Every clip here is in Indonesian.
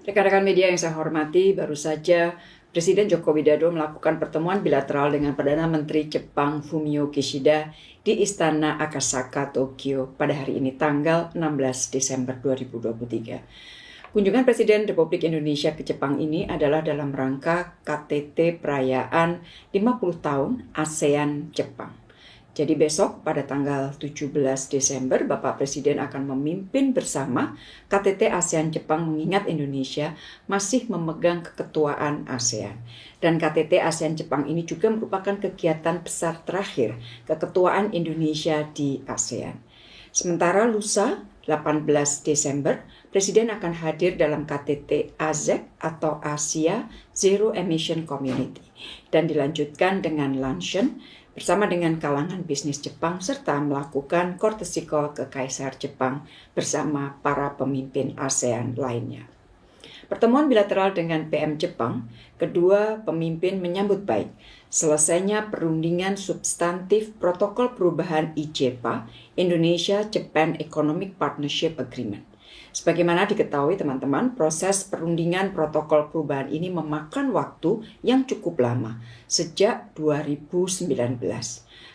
Rekan-rekan media yang saya hormati, baru saja Presiden Joko Widodo melakukan pertemuan bilateral dengan Perdana Menteri Jepang Fumio Kishida di Istana Akasaka, Tokyo pada hari ini tanggal 16 Desember 2023. Kunjungan Presiden Republik Indonesia ke Jepang ini adalah dalam rangka KTT perayaan 50 tahun ASEAN Jepang. Jadi besok pada tanggal 17 Desember Bapak Presiden akan memimpin bersama KTT ASEAN Jepang mengingat Indonesia masih memegang keketuaan ASEAN. Dan KTT ASEAN Jepang ini juga merupakan kegiatan besar terakhir keketuaan Indonesia di ASEAN. Sementara lusa 18 Desember, Presiden akan hadir dalam KTT AZEC atau Asia Zero Emission Community dan dilanjutkan dengan luncheon bersama dengan kalangan bisnis Jepang serta melakukan courtesy call ke Kaisar Jepang bersama para pemimpin ASEAN lainnya. Pertemuan bilateral dengan PM Jepang, kedua pemimpin menyambut baik selesainya perundingan substantif protokol perubahan IJPA, Indonesia-Japan Economic Partnership Agreement. Sebagaimana diketahui teman-teman, proses perundingan protokol perubahan ini memakan waktu yang cukup lama, sejak 2019.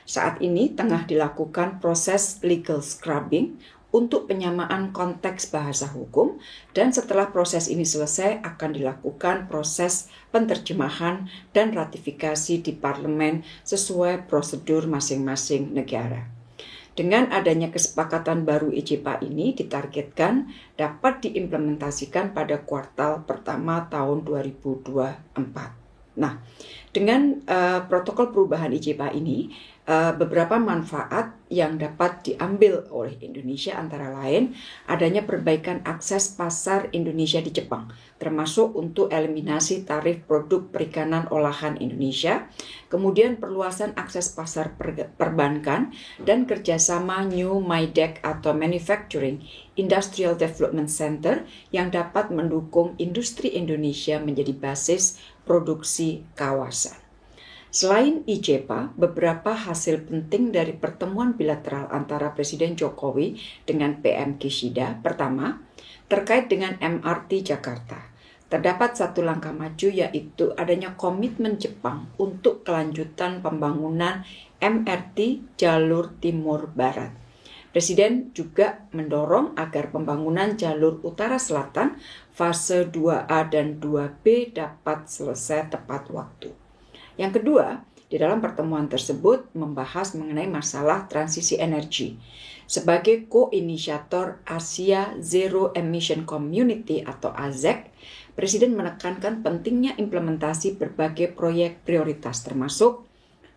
Saat ini tengah dilakukan proses legal scrubbing untuk penyamaan konteks bahasa hukum, dan setelah proses ini selesai akan dilakukan proses penerjemahan dan ratifikasi di parlemen sesuai prosedur masing-masing negara. Dengan adanya kesepakatan baru IJPA ini ditargetkan dapat diimplementasikan pada kuartal pertama tahun 2024. Nah, dengan protokol perubahan IJPA ini, beberapa manfaat yang dapat diambil oleh Indonesia antara lain adanya perbaikan akses pasar Indonesia di Jepang, termasuk untuk eliminasi tarif produk perikanan olahan Indonesia, kemudian perluasan akses pasar perbankan, dan kerjasama New MIDEC atau Manufacturing Industrial Development Center yang dapat mendukung industri Indonesia menjadi basis produksi kawasan. Selain IJPA, beberapa hasil penting dari pertemuan bilateral antara Presiden Jokowi dengan PM Kishida. Pertama, terkait dengan MRT Jakarta. Terdapat satu langkah maju, yaitu adanya komitmen Jepang untuk kelanjutan pembangunan MRT jalur Timur Barat. Presiden juga mendorong agar pembangunan jalur Utara Selatan fase 2A dan 2B dapat selesai tepat waktu. Yang kedua, di dalam pertemuan tersebut membahas mengenai masalah transisi energi. Sebagai ko-inisiator Asia Zero Emission Community atau AZEC, Presiden menekankan pentingnya implementasi berbagai proyek prioritas termasuk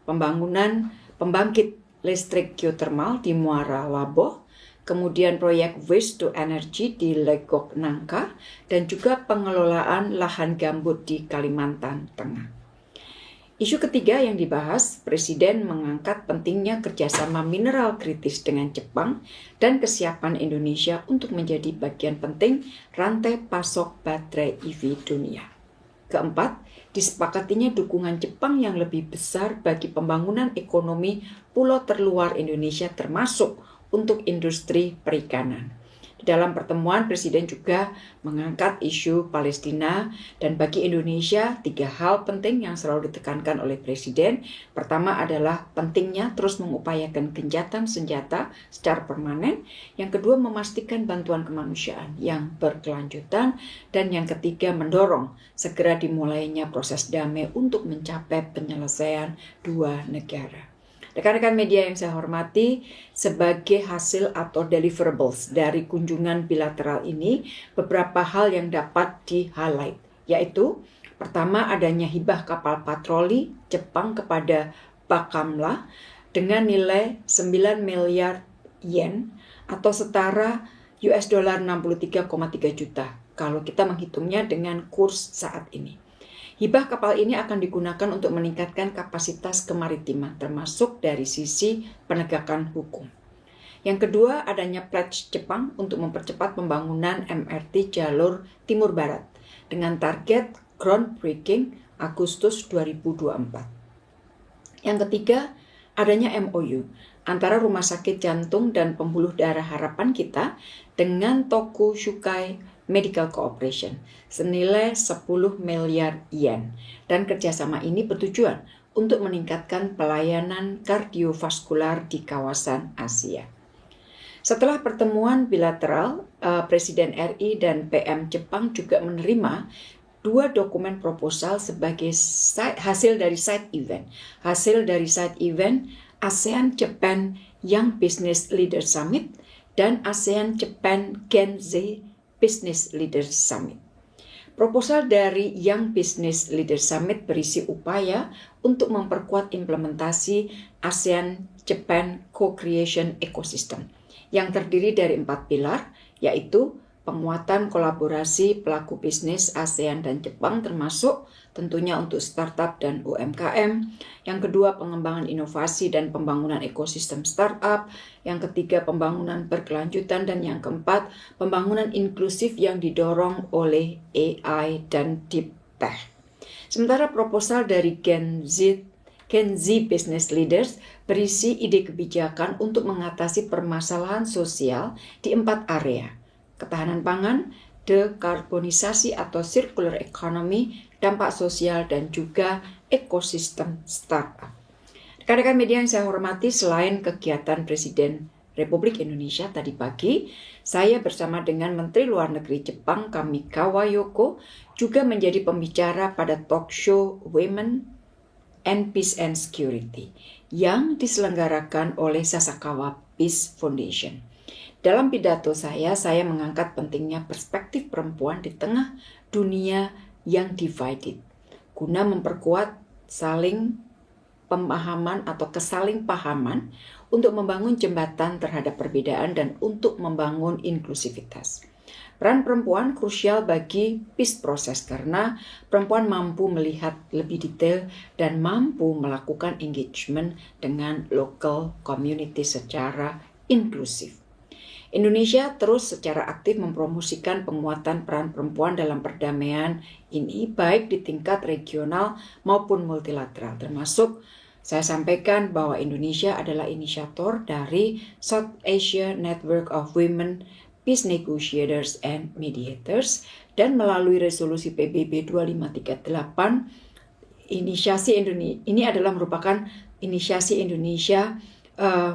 pembangunan pembangkit listrik geothermal di Muara Laboh, kemudian proyek waste to energy di Legok Nangka, dan juga pengelolaan lahan gambut di Kalimantan Tengah. Isu ketiga yang dibahas, Presiden mengangkat pentingnya kerjasama mineral kritis dengan Jepang dan kesiapan Indonesia untuk menjadi bagian penting rantai pasok baterai EV dunia. Keempat, disepakatinya dukungan Jepang yang lebih besar bagi pembangunan ekonomi pulau terluar Indonesia termasuk untuk industri perikanan. Di dalam pertemuan, Presiden juga mengangkat isu Palestina, dan bagi Indonesia, tiga hal penting yang selalu ditekankan oleh Presiden. Pertama adalah pentingnya terus mengupayakan gencatan senjata secara permanen. Yang kedua, memastikan bantuan kemanusiaan yang berkelanjutan. Dan yang ketiga, mendorong segera dimulainya proses damai untuk mencapai penyelesaian dua negara. Rekan-rekan media yang saya hormati, sebagai hasil atau deliverables dari kunjungan bilateral ini, beberapa hal yang dapat di-highlight, yaitu pertama adanya hibah kapal patroli Jepang kepada Bakamla dengan nilai 9 miliar yen atau setara US dollar 63,3 juta kalau kita menghitungnya dengan kurs saat ini. Hibah kapal ini akan digunakan untuk meningkatkan kapasitas kemaritiman, termasuk dari sisi penegakan hukum. Yang kedua, adanya pledge Jepang untuk mempercepat pembangunan MRT jalur Timur Barat dengan target groundbreaking Agustus 2024. Yang ketiga, adanya MOU antara Rumah Sakit Jantung dan Pembuluh Darah Harapan Kita dengan Tokushukai Medical Cooperation senilai 10 miliar yen. Dan kerjasama ini bertujuan untuk meningkatkan pelayanan kardiovaskular di kawasan Asia. Setelah pertemuan bilateral, Presiden RI dan PM Jepang juga menerima 2 dokumen proposal sebagai hasil dari side event. Hasil dari side event ASEAN-Japan Young Business Leaders Summit dan ASEAN-Japan Gen Z Business Leaders Summit. Proposal dari Young Business Leaders Summit berisi upaya untuk memperkuat implementasi ASEAN-Japan Co-Creation Ecosystem yang terdiri dari 4 pilar, yaitu penguatan kolaborasi pelaku bisnis ASEAN dan Jepang termasuk tentunya untuk startup dan UMKM. Yang kedua, pengembangan inovasi dan pembangunan ekosistem startup. Yang ketiga, pembangunan berkelanjutan. Dan yang keempat, pembangunan inklusif yang didorong oleh AI dan Deep Tech. Sementara proposal dari Gen Z Business Leaders berisi ide kebijakan untuk mengatasi permasalahan sosial di 4 area: ketahanan pangan, dekarbonisasi atau circular economy, dampak sosial, dan juga ekosistem startup. Rekan-rekan media yang saya hormati, selain kegiatan Presiden Republik Indonesia tadi pagi, saya bersama dengan Menteri Luar Negeri Jepang Kamikawa Yoko juga menjadi pembicara pada talk show Women and Peace and Security yang diselenggarakan oleh Sasakawa Peace Foundation. Dalam pidato saya mengangkat pentingnya perspektif perempuan di tengah dunia yang divided, guna memperkuat saling pemahaman atau kesaling pahaman untuk membangun jembatan terhadap perbedaan dan untuk membangun inklusivitas. Peran perempuan krusial bagi peace process karena perempuan mampu melihat lebih detail dan mampu melakukan engagement dengan local community secara inklusif. Indonesia terus secara aktif mempromosikan penguatan peran perempuan dalam perdamaian ini baik di tingkat regional maupun multilateral, termasuk saya sampaikan bahwa Indonesia adalah inisiator dari South Asia Network of Women Peace Negotiators and Mediators, dan melalui resolusi PBB 2538 ini adalah merupakan inisiasi Indonesia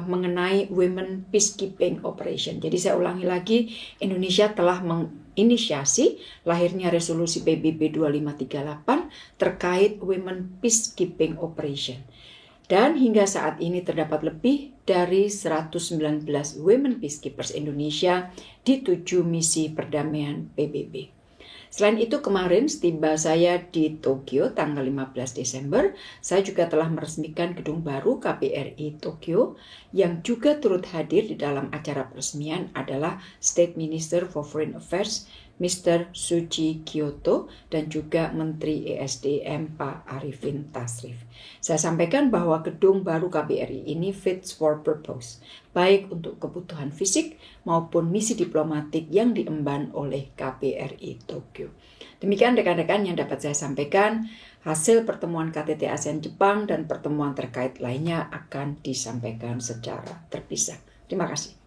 mengenai Women Peacekeeping Operation. Jadi saya ulangi lagi, Indonesia telah menginisiasi lahirnya resolusi PBB 2538 terkait Women Peacekeeping Operation. Dan hingga saat ini terdapat lebih dari 119 Women Peacekeepers Indonesia di 7 misi perdamaian PBB. Selain itu, kemarin setiba saya di Tokyo tanggal 15 Desember, saya juga telah meresmikan gedung baru KBRI Tokyo yang juga turut hadir di dalam acara peresmian adalah State Minister for Foreign Affairs Mr. Suji Kyoto dan juga Menteri ESDM Pak Arifin Tasrif. Saya sampaikan bahwa gedung baru KBRI ini fits for purpose, baik untuk kebutuhan fisik maupun misi diplomatik yang diemban oleh KBRI Tokyo. Demikian rekan-rekan yang dapat saya sampaikan. Hasil pertemuan KTT ASEAN Jepang dan pertemuan terkait lainnya akan disampaikan secara terpisah. Terima kasih.